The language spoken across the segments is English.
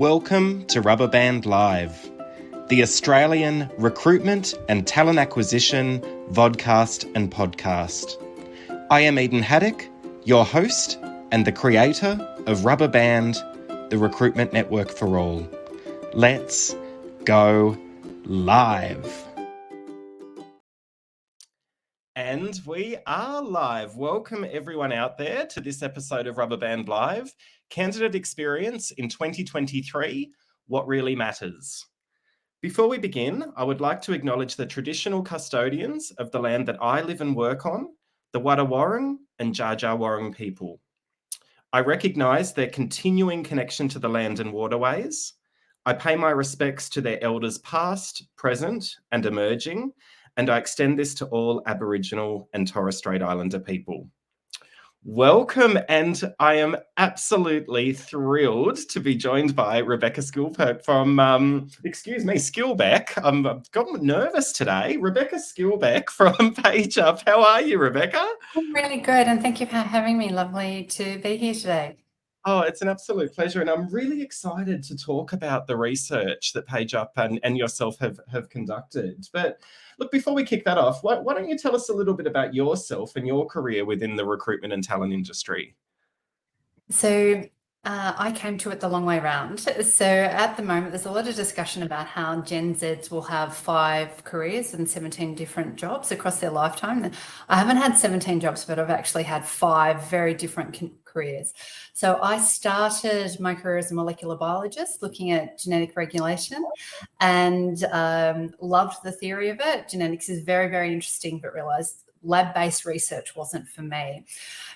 Welcome to Rubberband Live, the Australian recruitment and talent acquisition vodcast and podcast. I am Edan Haddock, your host and the creator of Rubberband, the recruitment network for all. Let's go live. And we are live. Welcome everyone out there to this episode of Rubberband Live, Candidate Experience in 2023, What Really Matters. Before we begin, I would like to acknowledge the traditional custodians of the land that I live and work on, the Wadawurrung and Dja Dja Wurrung people. I recognise their continuing connection to the land and waterways. I pay my respects to their elders past, present and emerging, and I extend this to all Aboriginal and Torres Strait Islander people. Welcome, and I am absolutely thrilled to be joined by Rebecca Skilbeck from, Skilbeck. I've got nervous today. Rebecca Skilbeck from PageUp. How are you, Rebecca? I'm really good, and thank you for having me. Lovely to be here today. Oh, it's an absolute pleasure, and I'm really excited to talk about the research that PageUp and yourself have conducted. But look, before we kick that off, why don't you tell us a little bit about yourself and your career within the recruitment and talent industry? So I came to it the long way round. So at the moment, there's a lot of discussion about how Gen Zs will have 5 careers and 17 different jobs across their lifetime. I haven't had 17 jobs, but I've actually had 5 very different careers. So I started my career as a molecular biologist looking at genetic regulation and loved the theory of it. Genetics is very, very interesting, but realized lab-based research wasn't for me.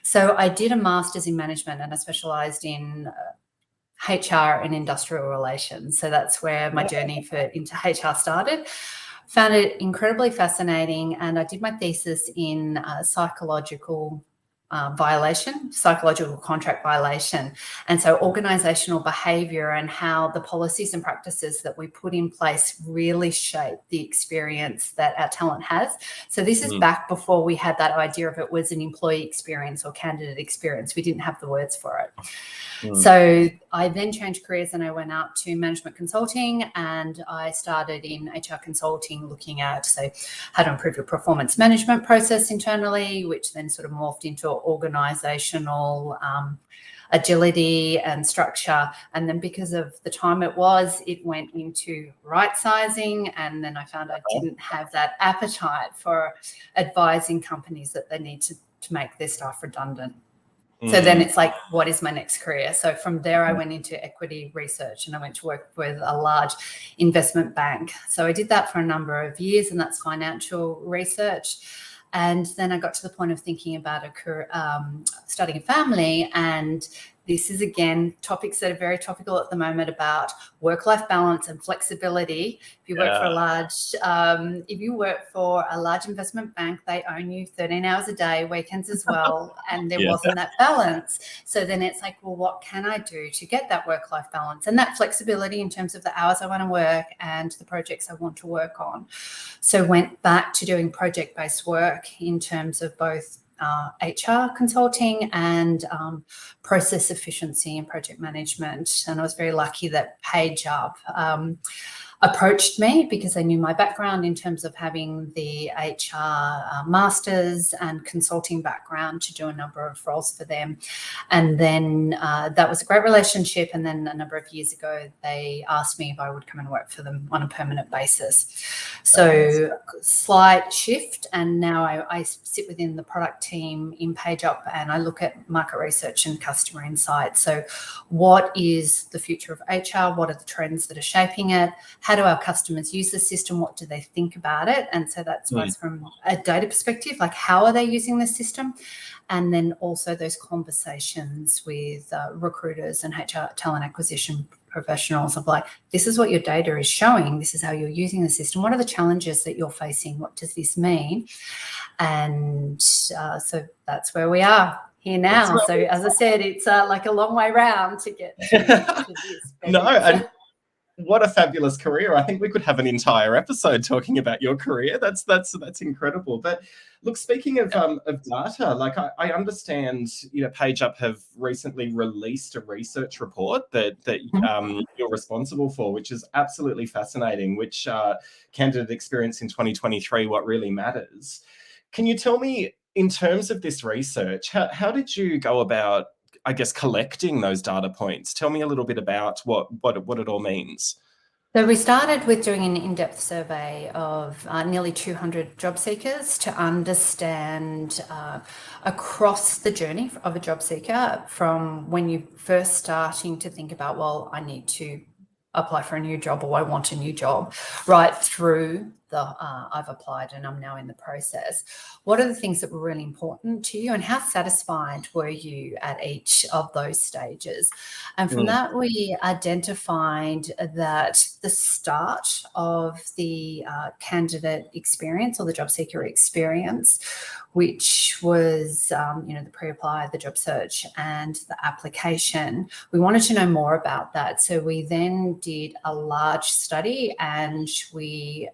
So I did a master's in management and I specialized in HR and industrial relations. So that's where my journey into HR started. Found it incredibly fascinating, and I did my thesis in psychological contract violation. And so organizational behavior and how the policies and practices that we put in place really shape the experience that our talent has. So this is back before we had that idea of it was an employee experience or candidate experience. We didn't have the words for it. So I then changed careers and I went out to management consulting, and I started in HR consulting looking at how to improve your performance management process internally, which then sort of morphed into organizational agility and structure. And then because of the time it went into right sizing, and then I found I didn't have that appetite for advising companies that they need to make their staff redundant. So then it's like, what is my next career? So from there, I went into equity research and I went to work with a large investment bank. So I did that for a number of years, and that's financial research. And then I got to the point of thinking about starting a family. And this is, again, topics that are very topical at the moment about work-life balance and flexibility. If you work for a large investment bank, they own you 13 hours a day, weekends as well, and there wasn't that balance. So then it's like, well, what can I do to get that work-life balance and that flexibility in terms of the hours I want to work and the projects I want to work on? So went back to doing project-based work in terms of both HR consulting and process efficiency and project management. And I was very lucky that PageUp approached me because they knew my background in terms of having the HR masters and consulting background to do a number of roles for them. And then that was a great relationship. And then a number of years ago, they asked me if I would come and work for them on a permanent basis. So slight shift. And now I sit within the product team in PageUp, and I look at market research and customer insight. So what is the future of HR? What are the trends that are shaping it? How do our customers use the system? What do they think about it? And so that's why from a data perspective, like how are they using the system? And then also those conversations with recruiters and HR talent acquisition professionals of like, this is what your data is showing. This is how you're using the system. What are the challenges that you're facing? What does this mean? And so that's where we are here now. So as I said, it's like a long way round to get to this. What a fabulous career. I think we could have an entire episode talking about your career. That's incredible. But look, speaking of data, like I understand, PageUp have recently released a research report that you're responsible for, which is absolutely fascinating, which candidate experience in 2023, what really matters. Can you tell me, in terms of this research, how did you go about, I guess, collecting those data points? Tell me a little bit about what it all means. So we started with doing an in-depth survey of nearly 200 job seekers to understand across the journey of a job seeker, from when you're first starting to think about, well, I need to apply for a new job, or I want a new job, right through the I've applied and I'm now in the process. What are the things that were really important to you, and how satisfied were you at each of those stages? And from that, we identified that the start of the candidate experience, or the job seeker experience, which was the pre-apply, the job search, and the application, we wanted to know more about that. So we then did a large study, and we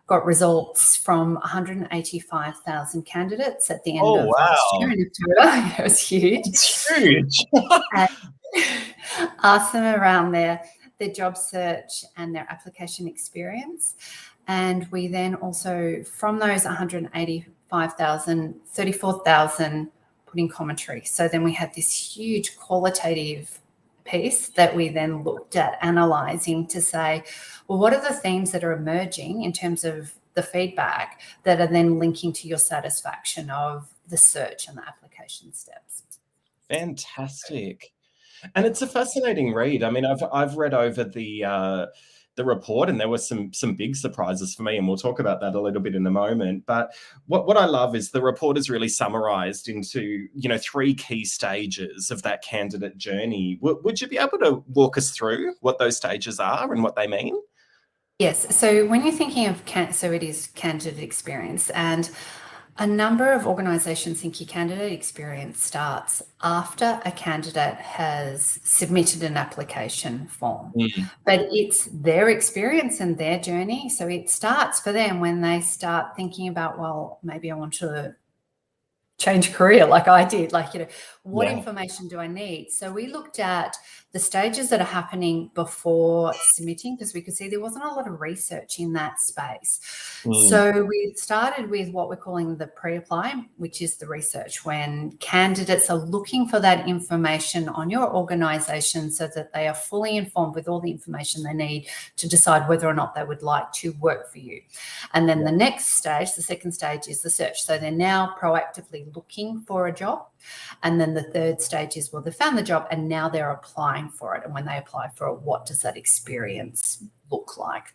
got results from 185,000 candidates at the end of last year in October. It was huge. It's huge. And asked them around their job search and their application experience. And we then also, from those 185,000, 34,000 put in commentary. So then we had this huge qualitative piece that we then looked at analysing to say, well, what are the themes that are emerging in terms of the feedback that are then linking to your satisfaction of the search and the application steps? Fantastic. And it's a fascinating read. I mean, I've read over the report, and there were some big surprises for me, and we'll talk about that a little bit in a moment. But what I love is the report is really summarized into 3 key stages of that candidate journey. Would you be able to walk us through what those stages are and what they mean? Yes. So when you're thinking of so it is candidate experience, and a number of organisations think your candidate experience starts after a candidate has submitted an application form. But it's their experience and their journey. So it starts for them when they start thinking about, well, maybe I want to change career like I did, what information do I need? So we looked at the stages that are happening before submitting, because we could see there wasn't a lot of research in that space. So we started with what we're calling the pre-apply, which is the research, when candidates are looking for that information on your organisation so that they are fully informed with all the information they need to decide whether or not they would like to work for you. And then the next stage, the second stage, is the search. So they're now proactively looking for a job. And then the third stage is, well, they found the job and now they're applying for it. And when they apply for it, what does that experience look like?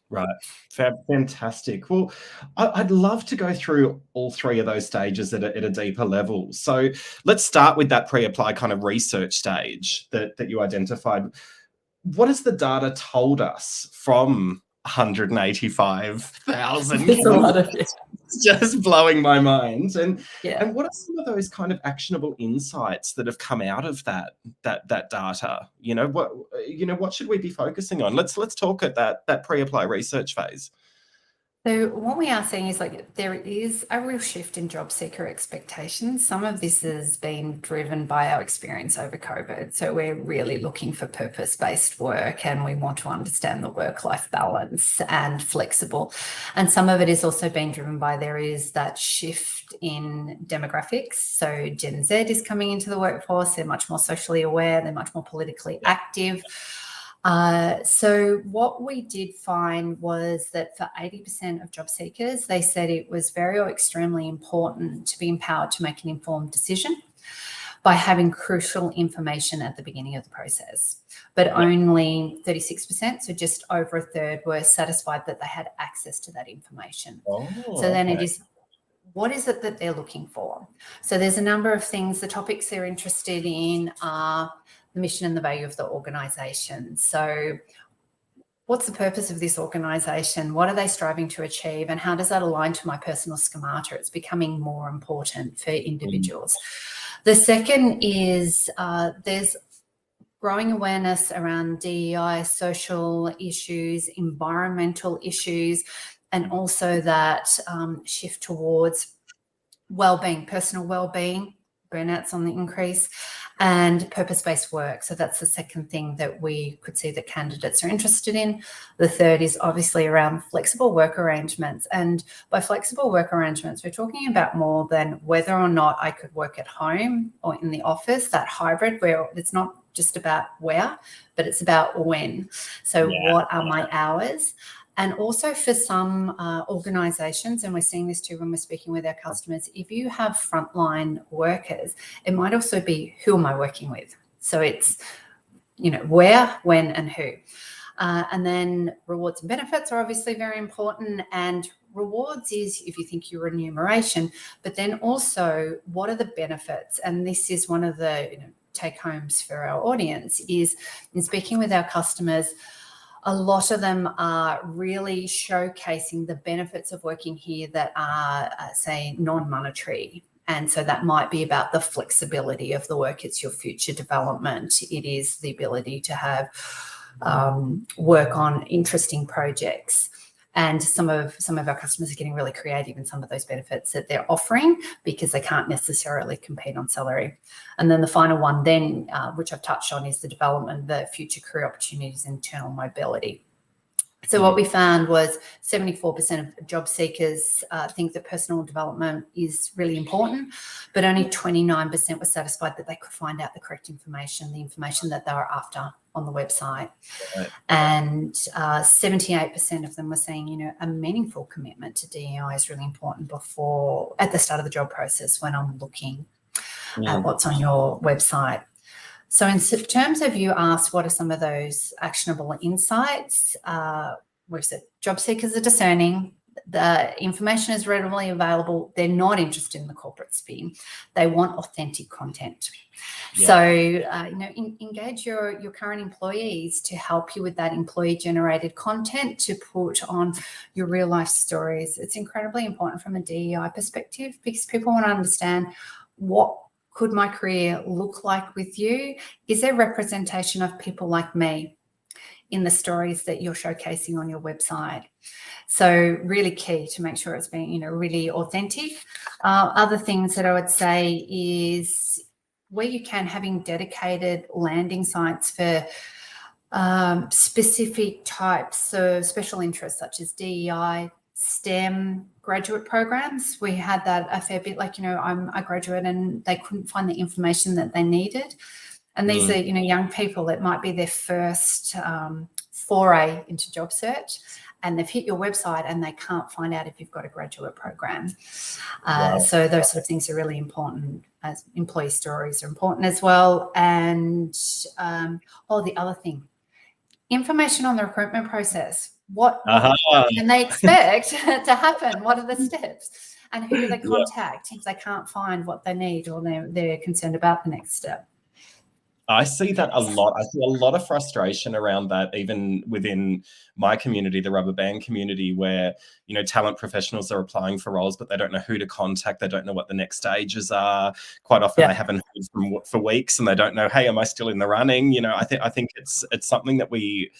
Right. Fantastic. Well, I'd love to go through all 3 of those stages at a deeper level. So let's start with that pre-apply kind of research stage that you identified. What has the data told us from 185,000? It's a lot of it. It's just blowing my mind. And what are some of those kind of actionable insights that have come out of that data? What should we be focusing on? Let's talk at that pre-apply research phase. So what we are seeing is there is a real shift in job seeker expectations. Some of this has been driven by our experience over COVID. So we're really looking for purpose-based work, and we want to understand the work-life balance and flexible. And some of it is also being driven by, there is that shift in demographics. So Gen Z is coming into the workforce. They're much more socially aware. They're much more politically active. So what we did find was that for 80% of job seekers, they said it was very or extremely important to be empowered to make an informed decision by having crucial information at the beginning of the process. But only 36%, so just over a third, were satisfied that they had access to that information. So then it is, what is it that they're looking for? So there's a number of things. The topics they're interested in are the mission and the value of the organisation. So what's the purpose of this organisation? What are they striving to achieve? And how does that align to my personal schemata? It's becoming more important for individuals. The second is there's growing awareness around DEI, social issues, environmental issues, and also that shift towards well-being, personal well-being, burnouts on the increase, and purpose-based work. So that's the second thing that we could see that candidates are interested in. The third is obviously around flexible work arrangements. And by flexible work arrangements, we're talking about more than whether or not I could work at home or in the office, that hybrid where it's not just about where, but it's about when. So what are my hours? And also for some organisations, and we're seeing this too when we're speaking with our customers, if you have frontline workers, it might also be who am I working with? So it's, where, when, and who. And then rewards and benefits are obviously very important. And rewards is, if you think, your remuneration, but then also what are the benefits? And this is one of the take homes for our audience, is in speaking with our customers, a lot of them are really showcasing the benefits of working here that are, say, non-monetary. And so that might be about the flexibility of the work. It's your future development. It is the ability to have work on interesting projects. And some of our customers are getting really creative in some of those benefits that they're offering because they can't necessarily compete on salary. And then the final one then, which I've touched on, is the development, the future career opportunities, internal mobility. So what we found was 74% of job seekers think that personal development is really important, but only 29% were satisfied that they could find out the correct information, the information that they were after on the website. Right. And 78% of them were saying, a meaningful commitment to DEI is really important at the start of the job process when I'm looking at what's on your website. So in terms of, you asked what are some of those actionable insights, we've said job seekers are discerning, the information is readily available, they're not interested in the corporate spin, they want authentic content. Yeah. So, engage your current employees to help you with that employee-generated content to put on your real-life stories. It's incredibly important from a DEI perspective because people want to understand what could my career look like with you? Is there representation of people like me in the stories that you're showcasing on your website? So really key to make sure it's being, really authentic. Other things that I would say is where you can, having dedicated landing sites for specific types of special interests such as DEI, STEM, graduate programs. We had that a fair bit, I'm a graduate and they couldn't find the information that they needed. And these are, young people, it might be their first foray into job search, and they've hit your website and they can't find out if you've got a graduate program. Wow. So those sort of things are really important. As employee stories are important as well. And the other thing, information on the recruitment process. What can they expect to happen? What are the steps? And who do they contact if they can't find what they need or they're concerned about the next step? I see that a lot. I see a lot of frustration around that, even within my community, the Rubberband community, where, talent professionals are applying for roles, but they don't know who to contact. They don't know what the next stages are. Quite often they haven't heard for weeks and they don't know, hey, am I still in the running? I think it's something that we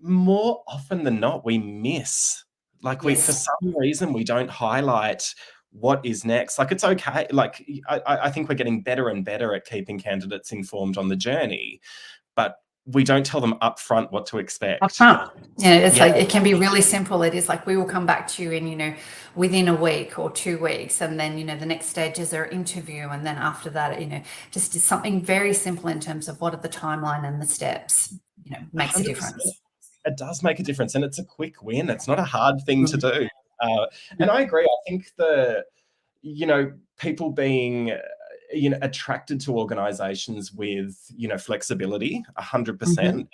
more often than not, we miss. For some reason, we don't highlight what is next. It's okay. I think we're getting better and better at keeping candidates informed on the journey, but we don't tell them upfront what to expect. Upfront. It can be really simple. It is we will come back to you in, within a week or 2 weeks. And then, the next stages are interview. And then after that, just something very simple in terms of what are the timeline and the steps, makes 100%. A difference. It does make a difference. And it's a quick win. It's not a hard thing to do. And I agree. I think people being, attracted to organizations with, flexibility, 100%,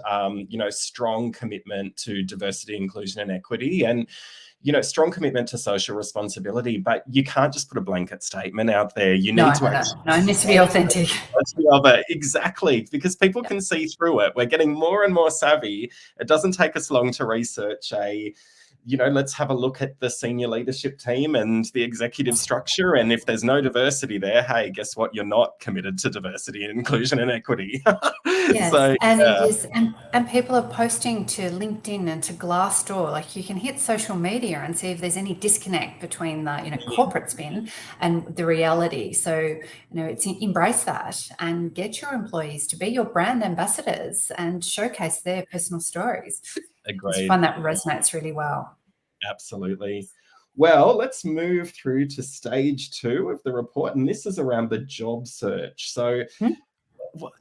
and, strong commitment to diversity, inclusion, and equity, and, strong commitment to social responsibility. But you can't just put a blanket statement out there. You need it needs to be authentic. Exactly, because people can see through it. We're getting more and more savvy. It doesn't take us long to research a let's have a look at the senior leadership team and the executive structure. And if there's no diversity there, hey, guess what? You're not committed to diversity and inclusion and equity. Yes, So, and it is, and people are posting to LinkedIn and to Glassdoor. Like, you can hit social media and see if there's any disconnect between the corporate spin and the reality. So it's embrace that and get your employees to be your brand ambassadors and showcase their personal stories. Agreed. I find that resonates really well. Absolutely. Well, let's move through to stage 2 of the report, and this is around the job search. So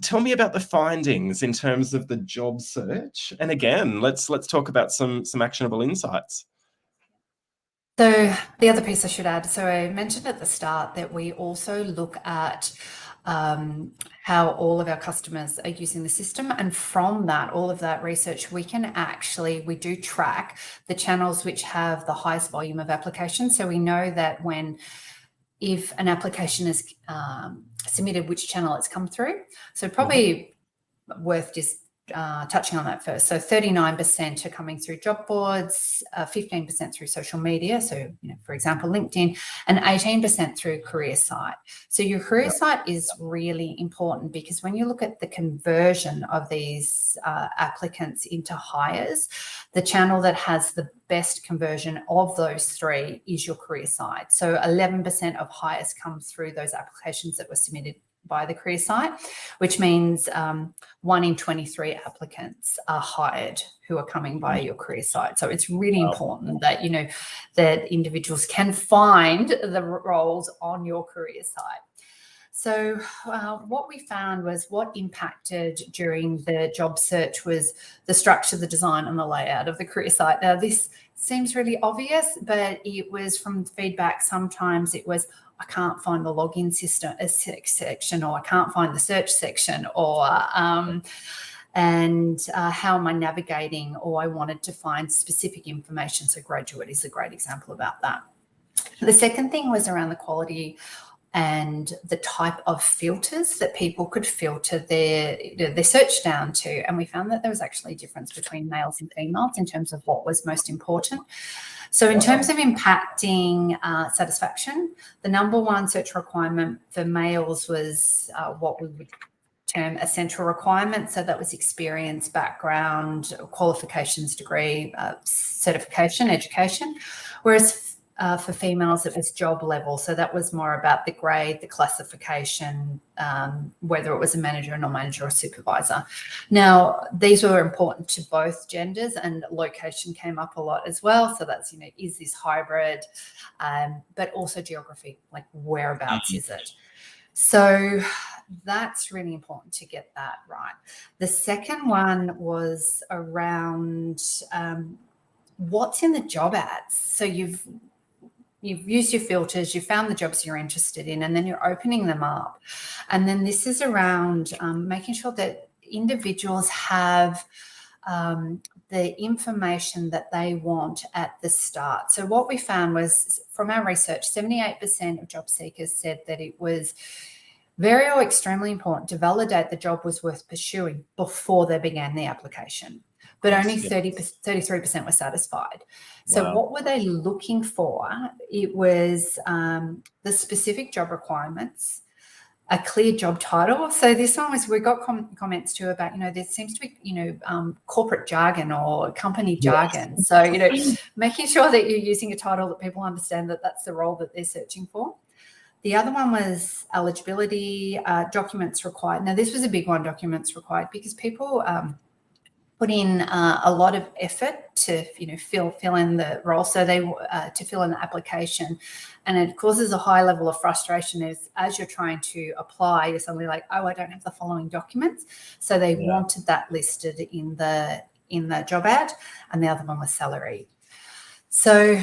tell me about the findings in terms of the job search. And again, let's talk about some actionable insights. So the other piece I should add, so I mentioned at the start that we also look at how all of our customers are using the system. And from that, all of that research, we do track the channels which have the highest volume of applications. So we know that if an application is submitted, which channel it's come through. So probably worth just touching on that first. So 39% are coming through job boards, 15% through social media. So, for example, LinkedIn, and 18% through career site. So your career site is really important, because when you look at the conversion of these applicants into hires, the channel that has the best conversion of those 3 is your career site. So 11% of hires come through those applications that were submitted by the career site, which means 1 in 23 applicants are hired who are coming by your career site. So it's really important that that individuals can find the roles on your career site. So what we found was what impacted during the job search was the structure, the design, and the layout of the career site. Now, this seems really obvious, but it was from feedback. Sometimes it was, I can't find the login system section, or I can't find the search section, or how am I navigating, or I wanted to find specific information. So graduate is a great example about that. The second thing was around the quality and the type of filters that people could filter their search down to. And we found that there was actually a difference between males and females in terms of what was most important. So in terms of impacting satisfaction, the number 1 search requirement for males was what we would term essential requirements. So that was experience, background, qualifications, degree, certification, education. Whereas for females, it was job level. So that was more about the grade, the classification, whether it was a manager, non-manager, or supervisor. Now, these were important to both genders, and location came up a lot as well. So that's, is this hybrid? But also geography, like whereabouts is it? So that's really important to get that right. The second one was around what's in the job ads. So you've used your filters, you found the jobs you're interested in, and then you're opening them up. And then this is around making sure that individuals have the information that they want at the start. So what we found was, from our research, 78% of job seekers said that it was very or extremely important to validate the job was worth pursuing before they began the application. But only 33% were satisfied. So what were they looking for? It was the specific job requirements, a clear job title. So this one was, we got comments too about, there seems to be, corporate jargon or company jargon. So, making sure that you're using a title that people understand that that's the role that they're searching for. The other one was eligibility, documents required. Now, this was a big one, documents required, because people put in a lot of effort to fill in the role, so they to fill in the application, and it causes a high level of frustration as you're trying to apply. You're suddenly like, oh, I don't have the following documents, so they wanted that listed in the job ad. And the other one was salary. So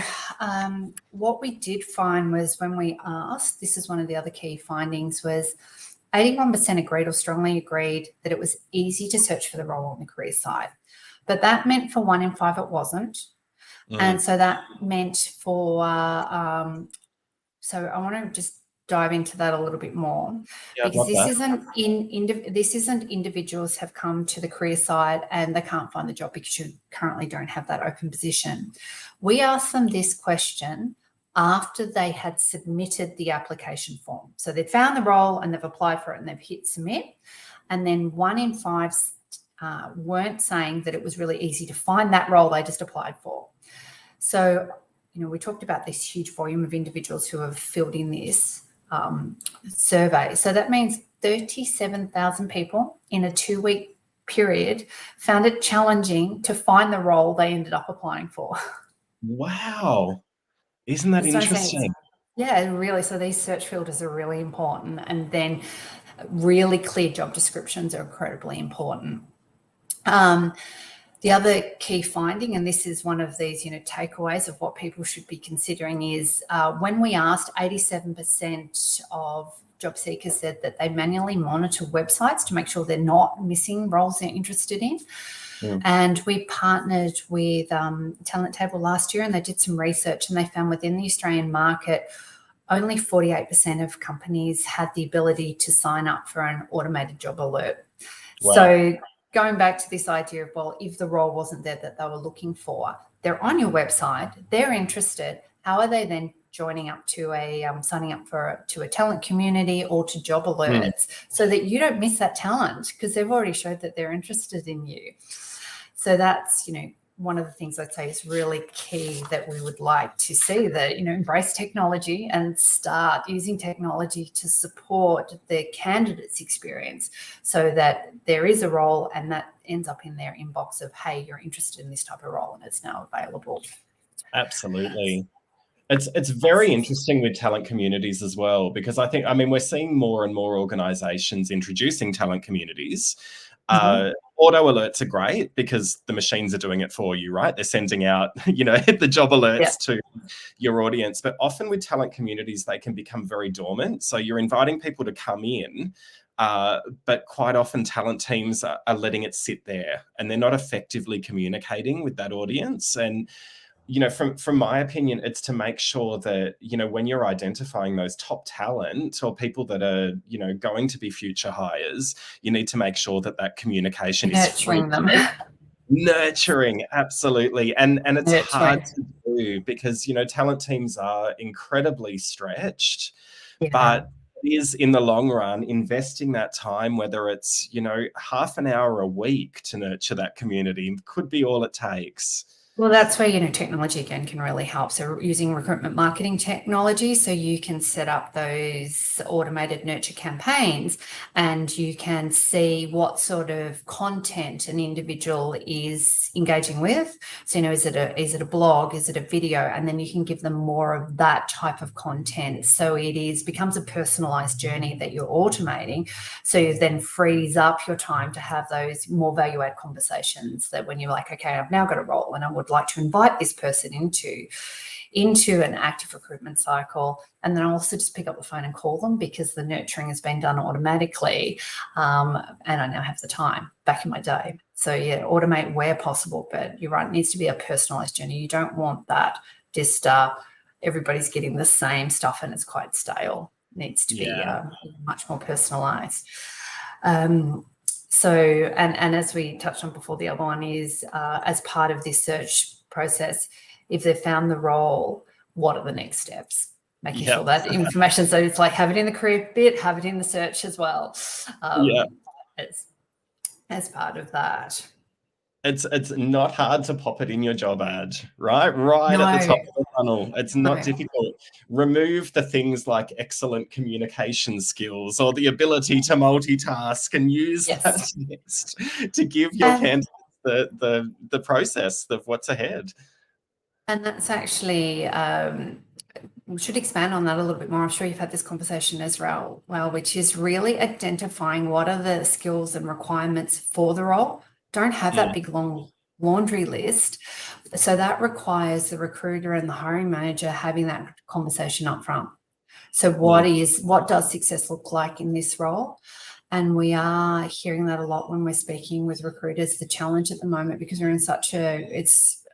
what we did find was, when we asked, this is one of the other key findings, was 81% agreed or strongly agreed that it was easy to search for the role on the career site. But that meant for 1 in 5 it wasn't. And so that meant for, so I want to just dive into that a little bit more, Yeah, I'd because love this that. isn't individuals have come to the career site and they can't find the job because you currently don't have that open position. We asked them this question after they had submitted the application form. So they'd found the role and they've applied for it and they've hit submit. And then 1 in 5 weren't saying that it was really easy to find that role they just applied for. So, we talked about this huge volume of individuals who have filled in this survey. So that means 37,000 people in a 2-week period found it challenging to find the role they ended up applying for. Wow. Isn't that interesting? Yeah, really. So these search filters are really important. And then really clear job descriptions are incredibly important. The other key finding, and this is one of these, takeaways of what people should be considering, is when we asked, 87% of job seekers said that they manually monitor websites to make sure they're not missing roles they're interested in. And we partnered with Talent Table last year, and they did some research, and they found within the Australian market, only 48% of companies had the ability to sign up for an automated job alert. Wow. So going back to this idea of, well, if the role wasn't there that they were looking for, they're on your website, they're interested. How are they then joining up to signing up to a talent community or to job alerts so that you don't miss that talent because they've already showed that they're interested in you? So that's, one of the things I'd say is really key that we would like to see, that, embrace technology and start using technology to support the candidate's experience so that there is a role and that ends up in their inbox of, hey, you're interested in this type of role and it's now available. Absolutely. It's very interesting with talent communities as well, because we're seeing more and more organizations introducing talent communities. Auto alerts are great because the machines are doing it for you, right? They're sending out, the job alerts to your audience. But often with talent communities, they can become very dormant. So you're inviting people to come in, but quite often talent teams are letting it sit there and they're not effectively communicating with that audience. And from my opinion, it's to make sure that, when you're identifying those top talent or people that are, going to be future hires, you need to make sure that communication nurturing them. Nurturing, absolutely. And it's hard to do because, talent teams are incredibly stretched, but it is in the long run investing that time, whether it's, half an hour a week to nurture that community could be all it takes. Well, that's where, technology again can really help. So using recruitment marketing technology, so you can set up those automated nurture campaigns and you can see what sort of content an individual is engaging with. So, is it a blog? Is it a video? And then you can give them more of that type of content. So it becomes a personalized journey that you're automating. So it then frees up your time to have those more value-add conversations that when you're like, okay, I've now got a role and I would like to invite this person into an active recruitment cycle, and then I'll also just pick up the phone and call them because the nurturing has been done automatically, and I now have the time. Back in my day, so automate where possible, but you're right, it needs to be a personalized journey. You don't want that just everybody's getting the same stuff and it's quite stale. It needs to be much more personalized. So, and as we touched on before, the other one is as part of this search process, if they've found the role, what are the next steps? Making sure that information, so it's like have it in the career bit, have it in the search as well, as part of that. It's not hard to pop it in your job ad, right? At the top of the funnel. It's not difficult. Remove the things like excellent communication skills or the ability to multitask and use that text to give your candidates the process of what's ahead. And that's actually, we should expand on that a little bit more. I'm sure you've had this conversation as well, which is really identifying what are the skills and requirements for the role. Don't have that big long laundry list. So that requires the recruiter and the hiring manager having that conversation up front. So what does success look like in this role? And we are hearing that a lot when we're speaking with recruiters. The challenge at the moment, because we're in such it's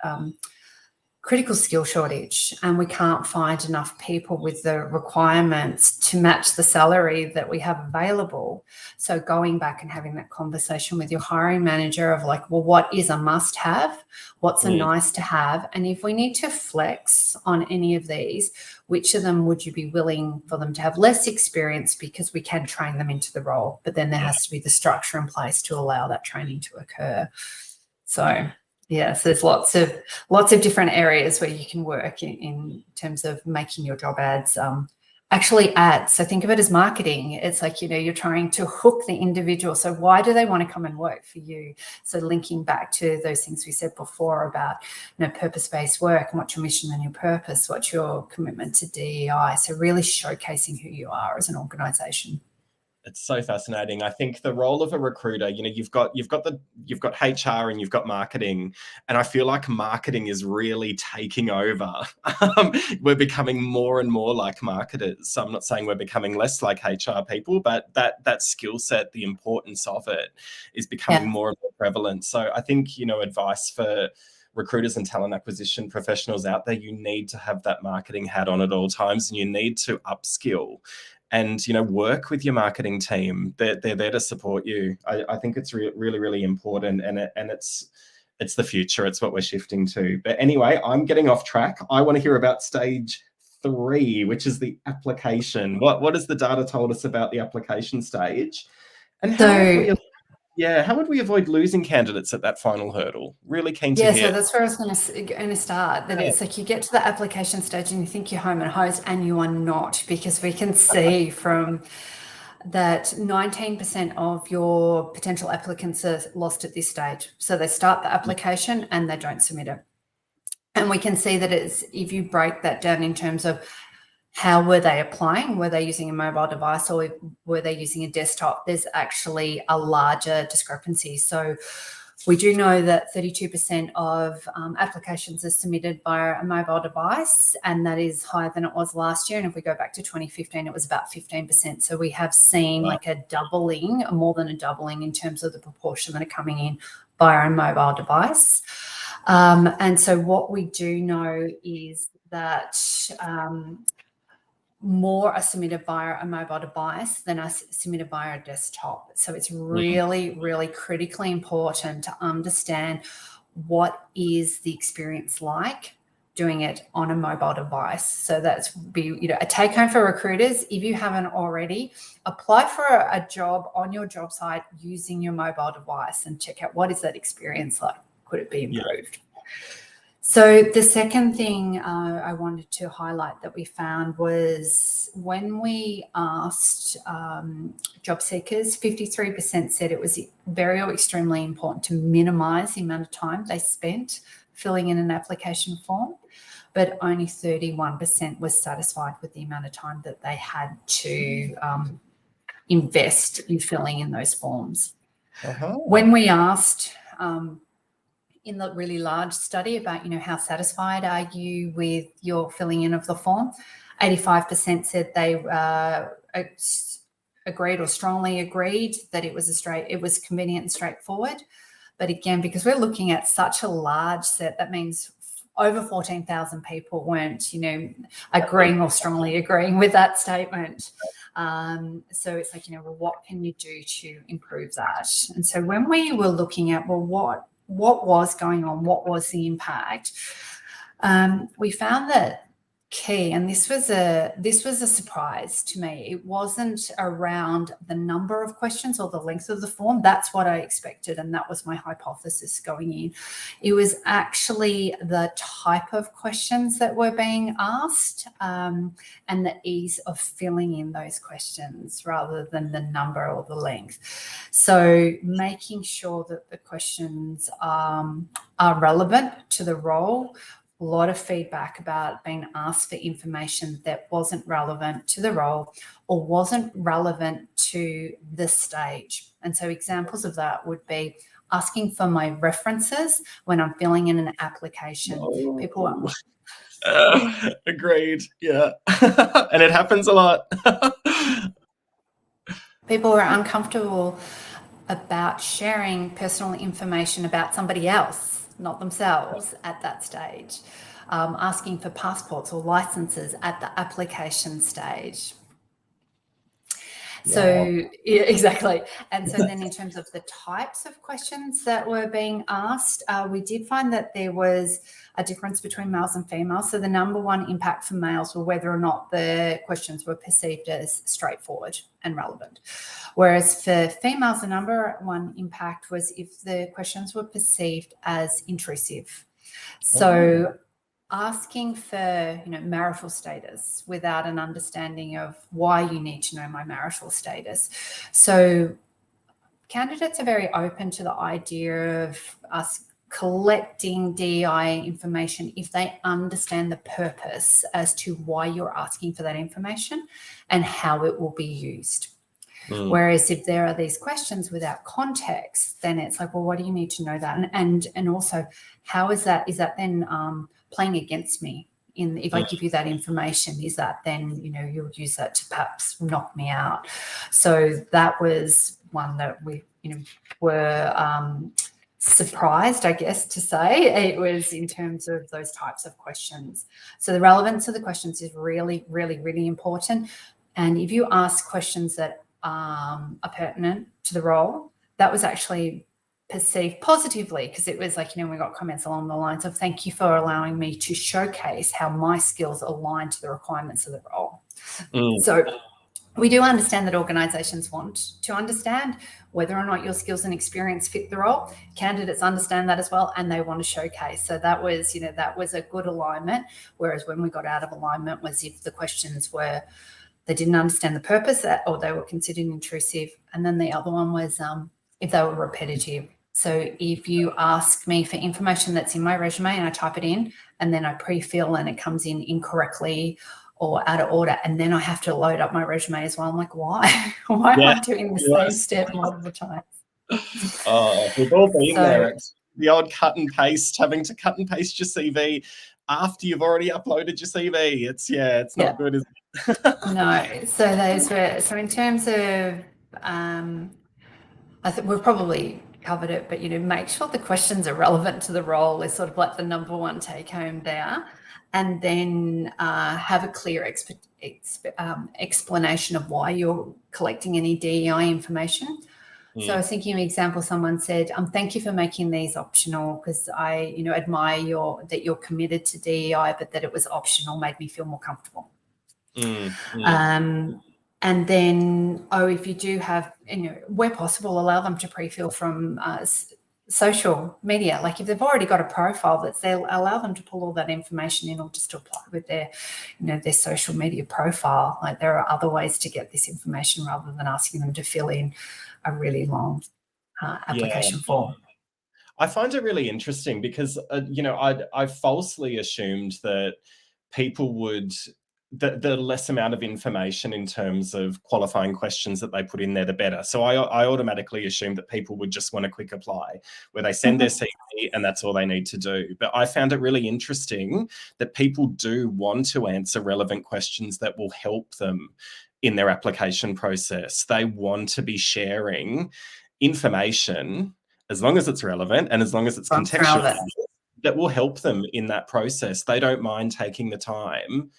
critical skill shortage, and we can't find enough people with the requirements to match the salary that we have available. So going back and having that conversation with your hiring manager of like, well, what is a must have? What's a nice to have? And if we need to flex on any of these, which of them would you be willing for them to have less experience, because we can train them into the role, but then there has to be the structure in place to allow that training to occur. So yes, there's lots of different areas where you can work in terms of making your job ads actually ads. So think of it as marketing. It's like, you're trying to hook the individual. So why do they want to come and work for you? So linking back to those things we said before about, purpose-based work and what's your mission and your purpose, what's your commitment to DEI. So really showcasing who you are as an organization. It's so fascinating. I think the role of a recruiter, you've got HR and you've got marketing, and I feel like marketing is really taking over. We're becoming more and more like marketers. So I'm not saying we're becoming less like HR people, but that skill set, the importance of it, is becoming more and more prevalent. So I think, advice for recruiters and talent acquisition professionals out there, you need to have that marketing hat on at all times, and you need to upskill and, work with your marketing team. They're there to support you. I think it's really, really important, and it's the future. It's what we're shifting to. But anyway, I'm getting off track. I want to hear about stage 3, which is the application. What has the data told us about the application stage? And how would we avoid losing candidates at that final hurdle? Really keen to hear. So that's where I was going to start. That it's like you get to the application stage and you think you're home and hosed, and you are not, because we can see from that 19% of your potential applicants are lost at this stage. So they start the application and they don't submit it. And we can see that if you break that down in terms of how were they applying? Were they using a mobile device or were they using a desktop? There's actually a larger discrepancy. So we do know that 32% of applications are submitted via a mobile device, and that is higher than it was last year. And if we go back to 2015, it was about 15%. So we have seen like a doubling, more than a doubling, in terms of the proportion that are coming in via a mobile device. And so what we do know is that more are submitted via a mobile device than are submitted via a desktop. So it's really, really critically important to understand what is the experience like doing it on a mobile device. So that's a take home for recruiters. If you haven't already, apply for a job on your job site using your mobile device and check out what is that experience like. Could it be improved? So the second thing I wanted to highlight that we found was when we asked job seekers, 53% said it was very or extremely important to minimise the amount of time they spent filling in an application form, but only 31% was satisfied with the amount of time that they had to invest in filling in those forms. When we asked in the really large study about, how satisfied are you with your filling in of the form, 85% said they agreed or strongly agreed that it was convenient and straightforward. But again, because we're looking at such a large set, that means over 14,000 people weren't, agreeing or strongly agreeing with that statement. So it's like, what can you do to improve that? And so when we were looking at, what was going on, what was the impact, we found that key, and this was a surprise to me. It wasn't around the number of questions or the length of the form. That's what I expected, and that was my hypothesis going in. It was actually the type of questions that were being asked and the ease of filling in those questions rather than the number or the length. So making sure that the questions are relevant to the role. A lot of feedback about being asked for information that wasn't relevant to the role or wasn't relevant to the stage. And so examples of that would be asking for my references when I'm filling in an application. People agreed. Yeah. And it happens a lot. People are uncomfortable about sharing personal information about somebody else, not themselves, at that stage. asking for passports or licenses at the application stage. So yeah, exactly. And so then in terms of the types of questions that were being asked, we did find that there was a difference between males and females. So the number one impact for males were whether or not the questions were perceived as straightforward and relevant. Whereas for females, the number one impact was if the questions were perceived as intrusive. So asking for, marital status without an understanding of why you need to know my marital status. So candidates are very open to the idea of us collecting DEI information if they understand the purpose as to why you're asking for that information and how it will be used. Whereas if there are these questions without context, then it's like, well, what do you need to know that? And also, how is that then playing against me? If I give you that information, is that then, you'll use that to perhaps knock me out? So that was one that we, were surprised, I guess, to say. It was in terms of those types of questions. So the relevance of the questions is really, really, really important. And if you ask questions that are pertinent to the role, that was actually perceived positively, because it was like, we got comments along the lines of, thank you for allowing me to showcase how my skills align to the requirements of the role. So we do understand that organisations want to understand whether or not your skills and experience fit the role. Candidates understand that as well, and they want to showcase. So that was, that was a good alignment. Whereas when we got out of alignment was if the questions were, they didn't understand the purpose or they were considered intrusive. And then the other one was if they were repetitive. So if you ask me for information that's in my resume and I type it in and then I pre-fill and it comes in incorrectly or out of order, and then I have to load up my resume as well, I'm like, why? Why am I doing the same step multiple times? We've all been there. It's the old cut and paste, having to cut and paste your CV after you've already uploaded your CV. It's not good, is it? No. So those were, so in terms of, I think we've probably covered it, but, make sure the questions are relevant to the role is sort of like the number one take home there. And then have a clear explanation of why you're collecting any DEI information. So I was thinking of an example, someone said, thank you for making these optional because I, admire that you're committed to DEI, but that it was optional made me feel more comfortable. And then, if you do have, where possible, allow them to pre-fill from social media. Like if they've already got a profile, they'll allow them to pull all that information in or just to apply with their, their social media profile. Like there are other ways to get this information rather than asking them to fill in a really long application form. I find it really interesting because, I falsely assumed that people would, the less amount of information in terms of qualifying questions that they put in there, the better. So I automatically assumed that people would just want a quick apply where they send their CV and that's all they need to do. But I found it really interesting that people do want to answer relevant questions that will help them in their application process. They want to be sharing information as long as it's relevant and as long as it's contextual that will help them in that process. They don't mind taking the time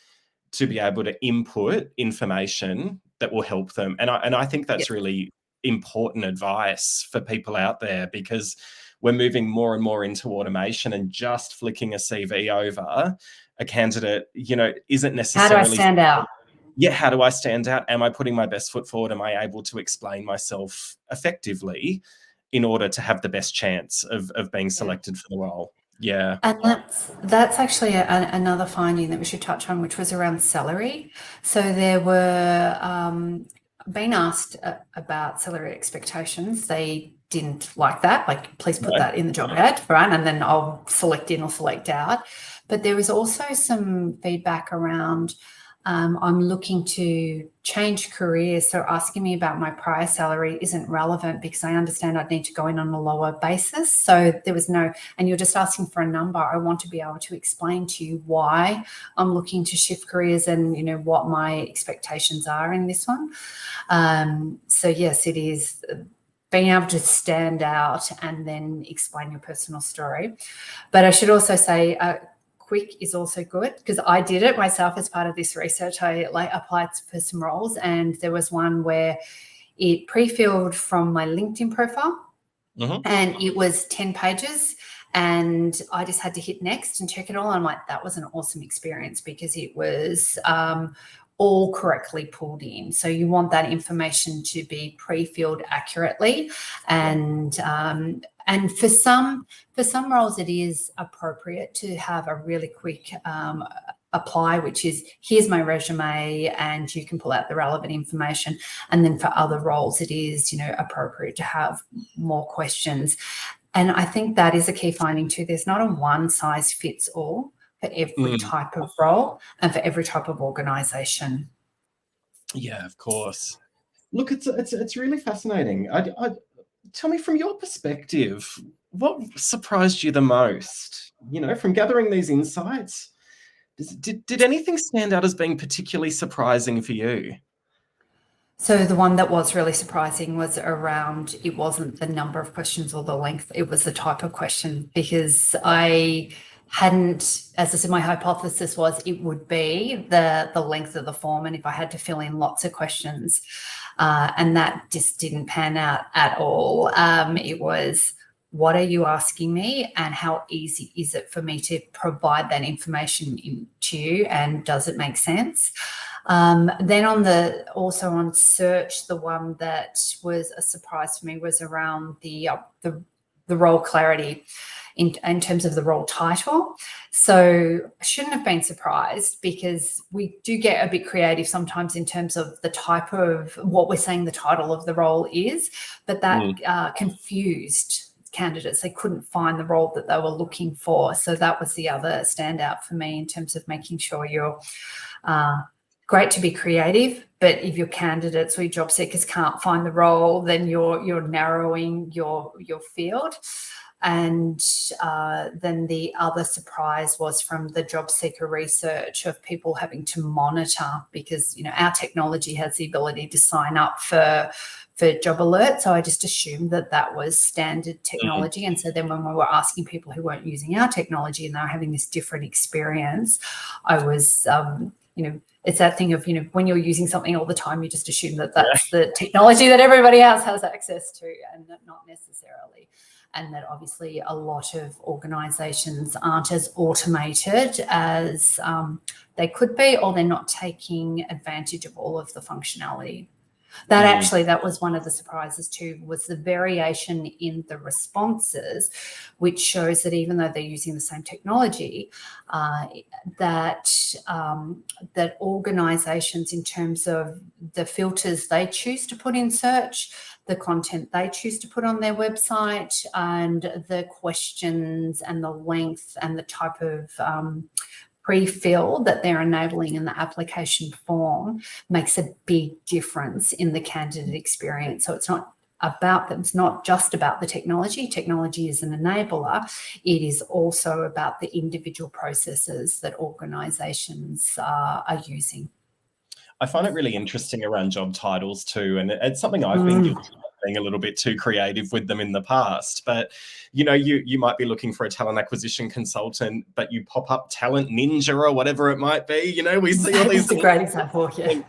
to be able to input information that will help them. And I think that's really important advice for people out there, because we're moving more and more into automation, and just flicking a CV over a candidate, isn't necessarily... How do I stand out? Yeah, how do I stand out? Am I putting my best foot forward? Am I able to explain myself effectively in order to have the best chance of being selected for the role? Yeah. And that's actually another finding that we should touch on, which was around salary. So there were being asked about salary expectations. They didn't like that. Like, please put that in the job ad, right? And then I'll select in or select out. But there was also some feedback around I'm looking to change careers. So asking me about my prior salary isn't relevant because I understand I'd need to go in on a lower basis. So there was no, and you're just asking for a number. I want to be able to explain to you why I'm looking to shift careers and, what my expectations are in this one. So yes, it is being able to stand out and then explain your personal story. But I should also say, quick is also good, because I did it myself as part of this research. I like applied for some roles, and there was one where it pre-filled from my LinkedIn profile, and it was 10 pages, and I just had to hit next and check it all. I'm like, that was an awesome experience, because it was all correctly pulled in. So you want that information to be pre-filled accurately, and for some roles it is appropriate to have a really quick apply, which is, here's my resume and you can pull out the relevant information. And then for other roles it is, you know, appropriate to have more questions. And I think that is a key finding too. There's not a one size fits all for every type of role and for every type of organisation. Yeah, of course. Look, it's really fascinating. Tell me, from your perspective, what surprised you the most? You know, from gathering these insights, did anything stand out as being particularly surprising for you? So the one that was really surprising was around, it wasn't the number of questions or the length, it was the type of question, because I hadn't, as I said, my hypothesis was it would be the length of the form, and if I had to fill in lots of questions, and that just didn't pan out at all. It was, what are you asking me, and how easy is it for me to provide that information to you, and does it make sense? Then also on search, the one that was a surprise for me was around the role clarity in terms of the role title. So I shouldn't have been surprised, because we do get a bit creative sometimes in terms of the type of what we're saying the title of the role is, but that confused candidates. They couldn't find the role that they were looking for. So that was the other standout for me in terms of making sure you're great to be creative, but if your candidates or your job seekers can't find the role, then you're narrowing your field. And then the other surprise was from the job seeker research of people having to monitor, because, you know, our technology has the ability to sign up for job alerts. So I just assumed that was standard technology. And so then when we were asking people who weren't using our technology and they were having this different experience, I was, you know, it's that thing of, you know, when you're using something all the time, you just assume that that's the technology that everybody else has access to, and not necessarily. And that obviously a lot of organisations aren't as automated as they could be, or they're not taking advantage of all of the functionality. That was one of the surprises too, was the variation in the responses, which shows that even though they're using the same technology, that organisations, in terms of the filters they choose to put in search, the content they choose to put on their website, and the questions and the length and the type of pre-fill that they're enabling in the application form makes a big difference in the candidate experience. So it's not just about the technology. Technology is an enabler. It is also about the individual processes that organisations are using. I find it really interesting around job titles too, and it's something I've been guilty of being a little bit too creative with them in the past. But, you know, you might be looking for a talent acquisition consultant, but you pop up Talent Ninja or whatever it might be. You know, we see all these. It's a great example, yeah.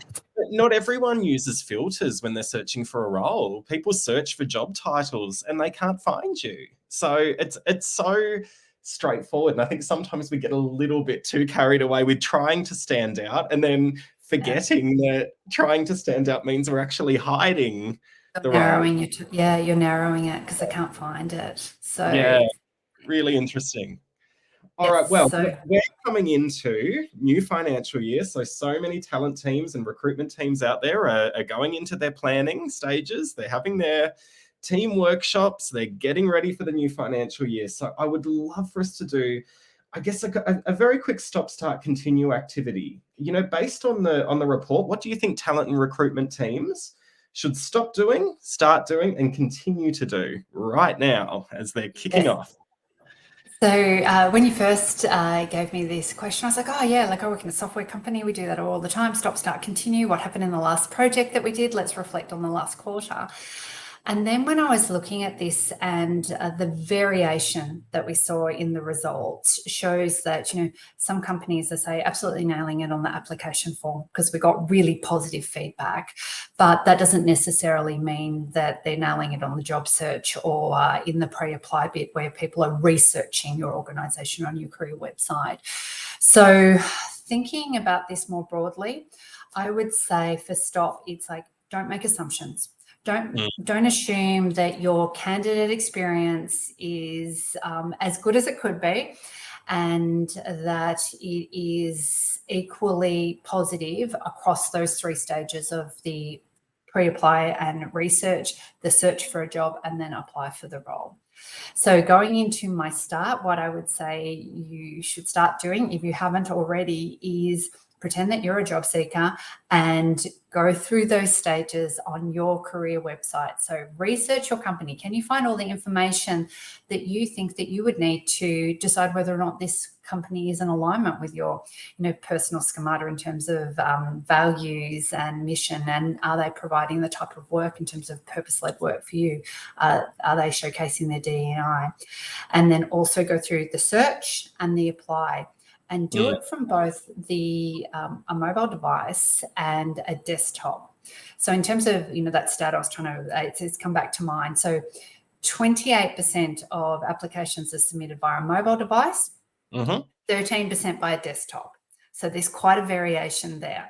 Not everyone uses filters when they're searching for a role. People search for job titles and they can't find you. So it's so straightforward. And I think sometimes we get a little bit too carried away with trying to stand out, and then forgetting that trying to stand out means we're actually hiding the narrowing role. You're narrowing it because they can't find it. So yeah, really interesting. All right, well, we're coming into new financial year, so many talent teams and recruitment teams out there are going into their planning stages. They're having their team workshops. They're getting ready for the new financial year. So I would love for us to do, I guess, a very quick stop, start, continue activity. You know, based on the report, what do you think talent and recruitment teams should stop doing, start doing, and continue to do right now as they're kicking off? So when you first gave me this question, I was like, oh yeah, like I work in a software company. We do that all the time. Stop, start, continue. What happened in the last project that we did? Let's reflect on the last quarter. And then when I was looking at this, and the variation that we saw in the results shows that, some companies are, say, absolutely nailing it on the application form because we got really positive feedback, but that doesn't necessarily mean that they're nailing it on the job search or in the pre-apply bit where people are researching your organisation on your career website. So thinking about this more broadly, I would say for stop, it's like, don't make assumptions. Don't assume that your candidate experience is as good as it could be, and that it is equally positive across those 3 stages of the pre-apply and research, the search for a job, and then apply for the role. So going into my start, what I would say you should start doing, if you haven't already, is pretend that you're a job seeker and go through those stages on your career website. So research your company. Can you find all the information that you think that you would need to decide whether or not this company is in alignment with your, personal schemata in terms of values and mission, and are they providing the type of work in terms of purpose-led work for you? Are they showcasing their DE&I? And then also go through the search and the apply, and do it from both a mobile device and a desktop. So in terms of, that stat I was trying to, it's come back to mind. So 28% of applications are submitted via a mobile device, 13% by a desktop. So there's quite a variation there.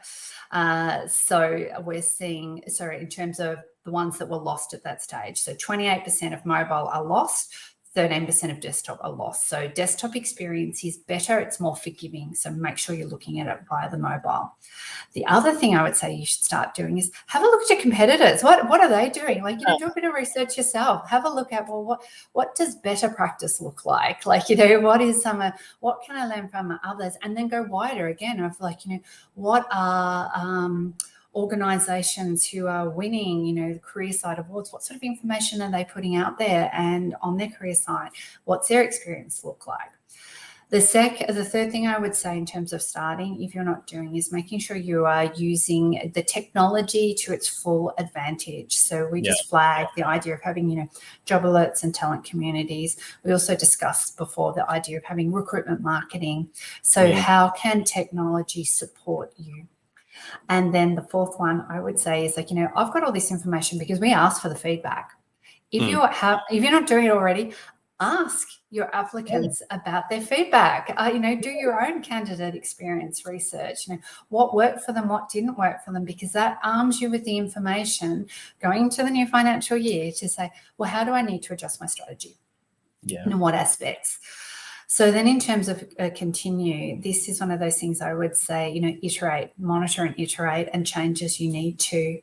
So we're seeing, in terms of the ones that were lost at that stage. So 28% of mobile are lost, 13% of desktop are lost. So desktop experience is better. It's more forgiving. So make sure you're looking at it via the mobile. The other thing I would say you should start doing is have a look at your competitors. What are they doing? Like, do a bit of research yourself. Have a look at, well, what does better practice look like? Like, what is what can I learn from others? And then go wider again of like, what are organizations who are winning, the career site awards, what sort of information are they putting out there and on their career site? What's their experience look like? The third thing I would say in terms of starting, if you're not doing, is making sure you are using the technology to its full advantage. So we just flagged the idea of having, job alerts and talent communities. We also discussed before the idea of having recruitment marketing. So how can technology support you? And then the fourth one I would say is like, I've got all this information because we asked for the feedback. If you're not doing it already, ask your applicants about their feedback. Do your own candidate experience research. What worked for them, what didn't work for them, because that arms you with the information going into the new financial year to say, well, how do I need to adjust my strategy? And in what aspects? So then in terms of continue, this is one of those things I would say, iterate, monitor and iterate and change as you need to.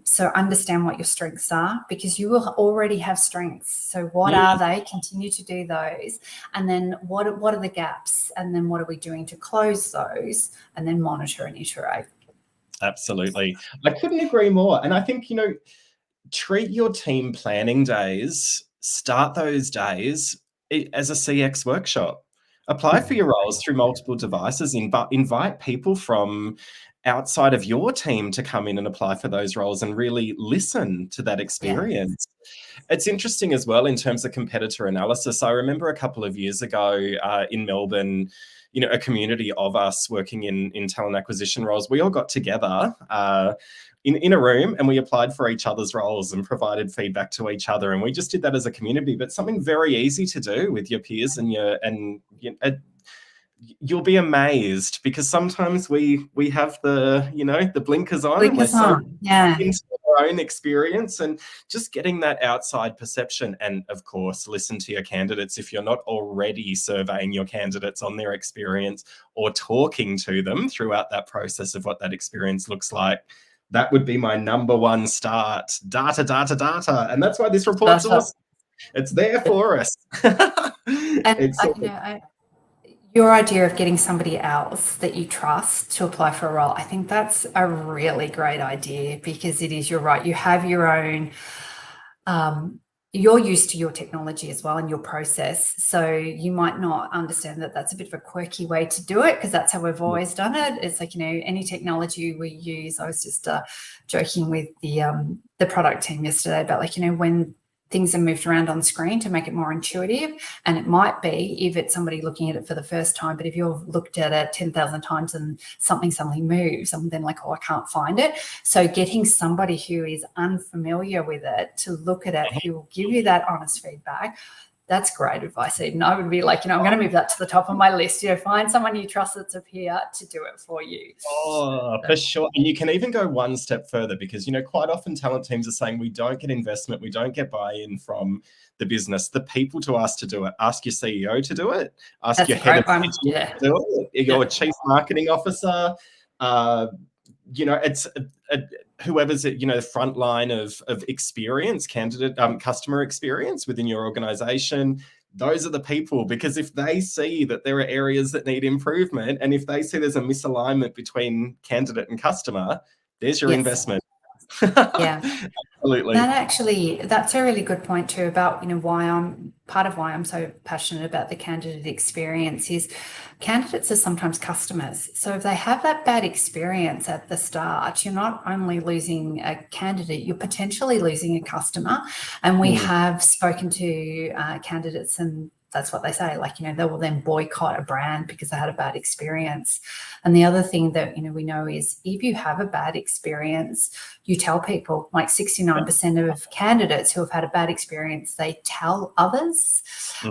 So understand what your strengths are, because you will already have strengths. So what are they? Continue to do those. And then what are the gaps? And then what are we doing to close those? And then monitor and iterate. Absolutely. I couldn't agree more. And I think, treat your team planning days, start those days as a CX workshop. Apply for your roles through multiple devices, invite people from outside of your team to come in and apply for those roles and really listen to that experience. It's interesting as well in terms of competitor analysis. I remember a couple of years ago in Melbourne, a community of us working in talent acquisition roles, we all got together in a room and we applied for each other's roles and provided feedback to each other. And we just did that as a community, but something very easy to do with your peers you'll be amazed, because sometimes we have the blinkers on and we're so into our own experience, and just getting that outside perception. And of course, listen to your candidates. If you're not already surveying your candidates on their experience or talking to them throughout that process of what that experience looks like, that would be my number one start. Data. And that's why this report's awesome. It's there for us. Your idea of getting somebody else that you trust to apply for a role, I think that's a really great idea, because it is, you're right, you have your own you're used to your technology as well and your process. So you might not understand that that's a bit of a quirky way to do it, because that's how we've always done it. It's like, any technology we use. I was just joking with the product team yesterday about, like, when things are moved around on the screen to make it more intuitive. And it might be if it's somebody looking at it for the first time, but if you've looked at it 10,000 times and something suddenly moves, and then like, oh, I can't find it. So getting somebody who is unfamiliar with it to look at it, who will give you that honest feedback, that's great advice, Eden. I would be like, I'm going to move that to the top of my list. Find someone you trust that's up here to do it for you. Oh, for sure. And you can even go one step further, because, quite often talent teams are saying we don't get investment, we don't get buy-in from the business, the people to ask to do it. Ask your CEO to do it. Ask that's your head of to do it. Your chief marketing officer. It's whoever's at the front line of experience, candidate, customer experience within your organization. Those are the people, because if they see that there are areas that need improvement, and if they see there's a misalignment between candidate and customer, there's your investment. Yeah, absolutely. That's a really good point too, about why I'm so passionate about the candidate experience is candidates are sometimes customers. So if they have that bad experience at the start, you're not only losing a candidate, you're potentially losing a customer. And we have spoken to candidates, and that's what they say, like, they will then boycott a brand because they had a bad experience. And the other thing that, we know is if you have a bad experience, you tell people. Like 69% of candidates who have had a bad experience, they tell others.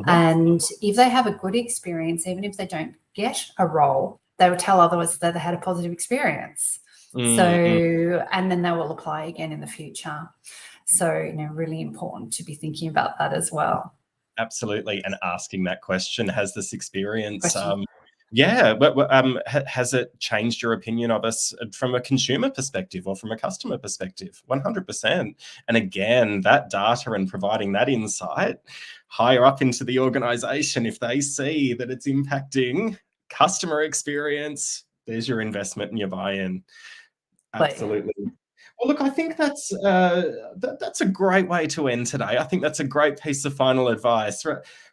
And if they have a good experience, even if they don't get a role, they will tell others that they had a positive experience. So, and then they will apply again in the future. So, really important to be thinking about that as well. Absolutely. And asking that question, has this experience, has it changed your opinion of us from a consumer perspective or from a customer perspective? 100%. And again, that data and providing that insight higher up into the organization, if they see that it's impacting customer experience, there's your investment and your buy-in. Absolutely. Well, look, I think that's a great way to end today. I think that's a great piece of final advice.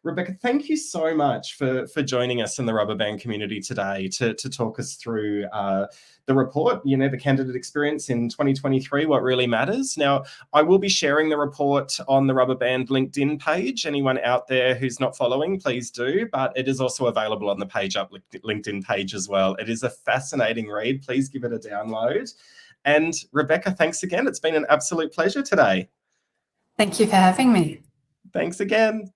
Rebecca, thank you so much for joining us in the Rubberband community today to talk us through the report, the candidate experience in 2023, what really matters. Now, I will be sharing the report on the Rubberband LinkedIn page. Anyone out there who's not following, please do. But it is also available on the PageUp LinkedIn page as well. It is a fascinating read. Please give it a download. And Rebecca, thanks again. It's been an absolute pleasure today. Thank you for having me. Thanks again.